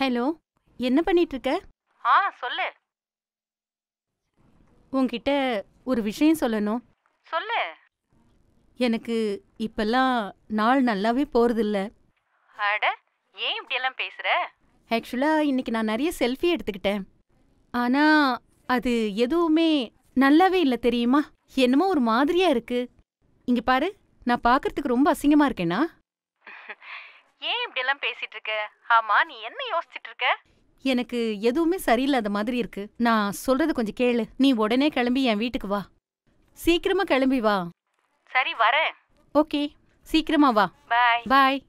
Hello, என்ன பண்ணிட்டு இருக்க? சொல்லு. உன்கிட்ட ஒரு விஷயம் சொல்லணும். சொல்லு. எனக்கு இப்பெல்லாம் நாள் நல்லாவே போறதில்ல. அட, ஏன் இப்படியெல்லாம் பேசுற? ஆக்சுவலா இன்னைக்கு நான் நிறைய செல்ஃபி எடுத்துக்கிட்டேன். ஆனா அது எதுவுமே நல்லாவே இல்ல தெரியுமா? என்னமோ ஒரு மாதிரியா இருக்கு. இங்க பாரு, நான் பார்க்கறதுக்கு ரொம்ப அசிங்கமா இருக்கேனா? ஏன் இப்படியெல்லாம் பேசிட்டு இருக்க? ஆமா, நீ என்ன யோசிச்சுட்டு இருக்க? எனக்கு எதுவுமே சரியில்லாத மாதிரி இருக்கு. நான் சொல்றது கொஞ்சம் கேளு. நீ உடனே கிளம்பி என் வீட்டுக்கு வா. சீக்கிரமா கிளம்பி வா. சரி, வரேன். ஓகே, சீக்கிரமா வா. பாய். பாய்.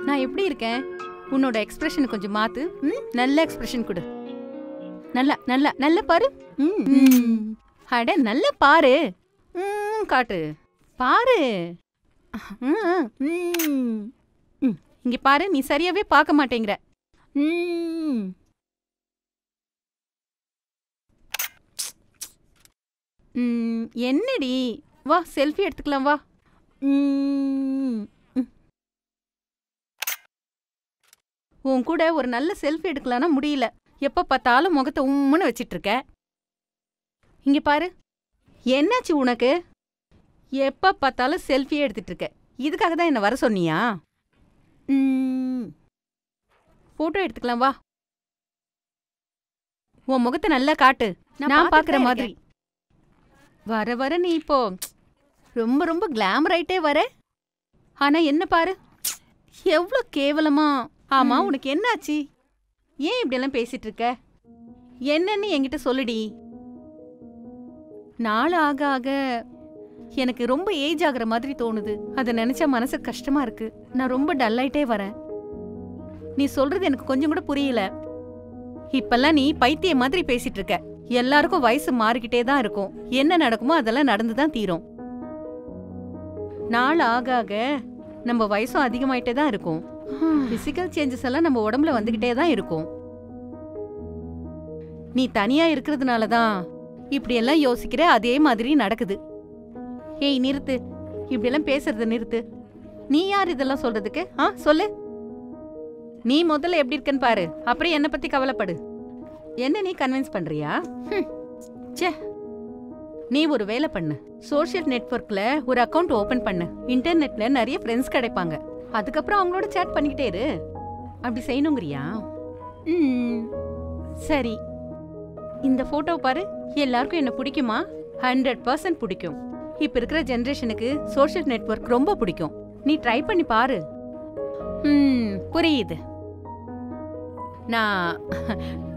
நான் எப்படி இருக்கேன்? உன்னோட எக்ஸ்பிரஷன் கொஞ்சம் மாத்து. நல்ல எக்ஸ்பிரஷன் கொடு. நல்லா நல்லா நல்லா பாரு. அட நல்லா பாரு. காட்டு. பாரு. இங்க பாரு, நீ சரியாவே பார்க்க மாட்டேங்கிற. என்னடி? வா, செல்ஃபி எடுத்துக்கலாம் வா. உன் கூட ஒரு நல்ல செல்ஃபி எடுக்கலான்னா முடியல. எப்ப பார்த்தாலும் முகத்தை உம்முன்னு வச்சிட்டு இருக்க. இங்க பாரு, என்னாச்சு உனக்கு? எப்ப பார்த்தாலும் செல்ஃபியே எடுத்துட்டு இருக்க. இதுக்காக தான் என்ன வர சொன்னியா? போட்டோ எடுத்துக்கலாம் வா. உன் முகத்தை நல்லா காட்டு, நான் பாக்குற மாதிரி. வர வர நீ இப்போ ரொம்ப ரொம்ப கிளாமர் ஆயிட்டே வர. ஆனா என்ன பாரு, எவ்வளவு கேவலமா. ஆமா, உனக்கு என்னாச்சு? ஏன் இப்படியெல்லாம் பேசிட்டு இருக்க? என்னன்னு என்கிட்ட சொல்லுடி. நாள் ஆக ஆக எனக்கு ரொம்ப ஏஜ் ஆகுற மாதிரி தோணுது. அதை நினைச்சா மனசுக்கு கஷ்டமா இருக்கு. நான் ரொம்ப டல்லாயிட்டே வரேன். நீ சொல்றது எனக்கு கொஞ்சம் கூட புரியல. இப்பெல்லாம் நீ பைத்திய மாதிரி பேசிட்டு இருக்க. எல்லாருக்கும் வயசு மாறிக்கிட்டே தான் இருக்கும். என்ன நடக்குமோ அதெல்லாம் நடந்துதான் தீரும். நாள் ஆக ஆக நம்ம வயசும் அதிகமாயிட்டே தான் இருக்கும். பிசிக்கல் சேஞ்சஸ் எல்லாம் நம்ம உடம்புல வந்துகிட்டே தான் இருக்கும். நீ தனியா இருக்கிறதுனால தான் இப்படி எல்லாம் யோசிக்கிற. அதே மாதிரி நடக்குது. ஏய் நிறுத்து, இப்படி எல்லாம் பேசுறத நிறுத்து. நீ யார் இதெல்லாம் சொல்றதுக்கு? சொல்லு. நீ முதல்ல எப்படி இருக்கன்னு பாரு, அப்புறம் என்ன பத்தி கவலைப்படு. என்ன நீ கன்வின்ஸ் பண்றியா? ச்சே, நீ ஒரு வேலை பண்ணு. சோஷியல் நெட்வொர்க்ல ஒரு அக்கவுண்ட் ஓபன் பண்ணு. இன்டர்நெட்ல நிறைய ஃப்ரெண்ட்ஸ் கிடைப்பாங்க. அதுக்கப்புறம் அவங்களோட சேட் பண்ணிக்கிட்டே இரு. அப்படி செய்யணுங்கிறியா? சரி, இந்த போட்டோ பாரு. எல்லாருக்கும் என்ன பிடிக்குமா? 100% பிடிக்கும். இப்ப இருக்கிற ஜெனரேஷனுக்கு சோஷியல் நெட்வொர்க் ரொம்ப பிடிக்கும். நீ ட்ரை பண்ணி பாரு. புரியுது. நான்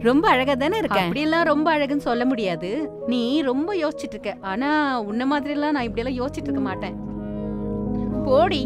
ரொம்ப அழகா தானே இருக்கேன். அப்படியெல்லாம் ரொம்ப அழகுன்னு சொல்ல முடியாது. நீ ரொம்ப யோசிச்சுட்டு இருக்க. ஆனா உன்ன மாதிரி எல்லாம் நான் இப்படி எல்லாம் யோசிச்சுட்டு இருக்க மாட்டேன். போடி.